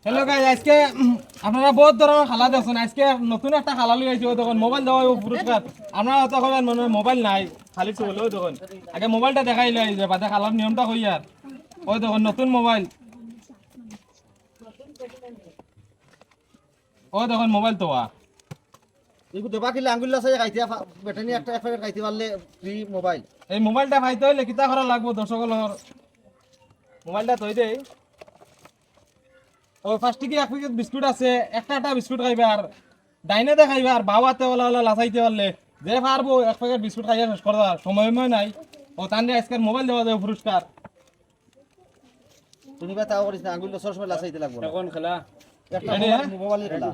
Hello guys, আজকে আপনারা বহুত ধরনের খালা দেখছেন। আজকে নতুন একটা খালা লই আইছি। তখন মোবাইল দেওয়া পুরস্কার। আপনারা তো কবেন মনে মোবাইল নাই, খালি চলো তখন আগে মোবাইলটা দেখাই লই যে বাদে খালার নিয়মটা কই আর ওই তখন নতুন মোবাইল। ও তখন মোবাইল তো এগুলো দেবা কিলে আঙ্গুল আছে খাইতে ব্যাটারি একটা এক প্যাকেট খাইতে পারলে ফ্রি মোবাইল। এই মোবাইলটা পাইতে হইলে কিতা করা লাগবো দর্শকর মোবাইলটা তৈ দেই। ও ফার্স্টে কি এক প্যাকেট বিস্কুট আছে, একটা বিস্কুট খাইবে আর ডাইনে দে খাইবে আর বাবাতে ওলা লাসাইতে পারলে যে পারবো এক প্যাকেট বিস্কুট খাইয়া শেষ করা সময় নাই। ও তান্ডে আজকের মোবাইল দেওয়া যাবে পুরস্কার। তুমি বা তাও করিস না, আঙ্গুল সব সময় লাসাইতে লাগবে এখন খেলা একটা মোবাইলের খেলা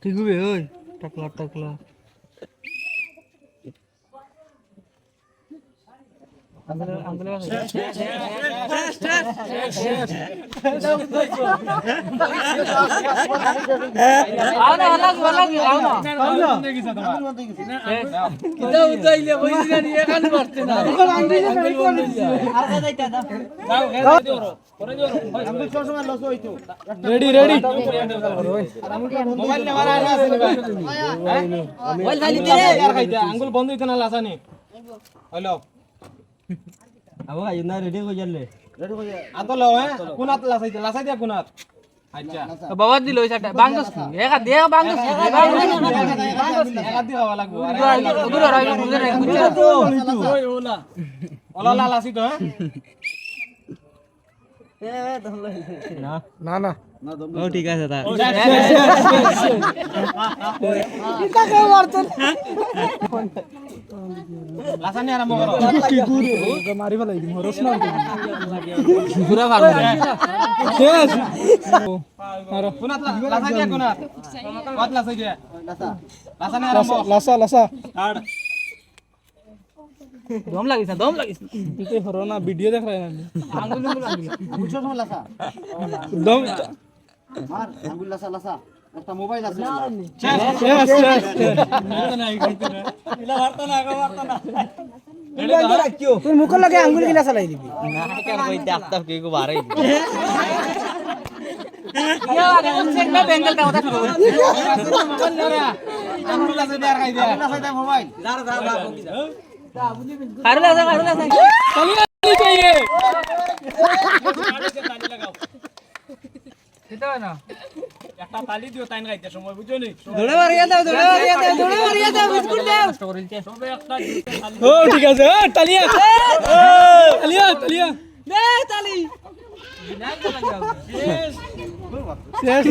ঠিক হবে। ওই টাকলা টাকলা রেডি রেডি মোবাইল নেওয়ার আগে আছে মোবাইল খালি দে আর খাইতা আঙ্গুল বন্ধ হইতো না লাসানি হলো আবো আই না রেডি কই যালে রেডি হয়ে আতো লো হ্যাঁ কোনাত লাসাই দিয়া কোনাত। আচ্ছা বাবা দিল ওই সাটা বাংলাদেশ একা দে বাংলাদেশ একা দি খাওয়া লাগবো দূর রাইলো বুঝে নাই ওই ওলা ওলা লাসি তো হ্যাঁ না না ও ঠিক আছে তা কিতা কে মারছেন লাসানি আরম্ভ করো কি গুরু মারি ফেলাই দি মরস না পুরা ভালো শেষ আর কোনাত লাসাই দিয়া কোনাত কত লাসাই দিয়া লাসা লাসানি আরম্ভ লাসা লাসা দম লাগিস তুই হরো না ভিডিও দেখ রাই না আঙ্গুল সব সময় লাসা দম আর আঙ্গুল লাসা লাসা একটা মোবাইল আছে তুই মুখ লাগে আঙ্গুল গিলা চালাই দিবি না কেন কইতে আফতাব কে কো বারে আঙ্গুল লাসাই দিয়া খাই দিয়া লাসা দে মোবাইল একটা তালি দিও তাইন খাইতে সময় বুঝছো নি ও ঠিক আছে তালিয়া তালিয়া দে তালি শেষ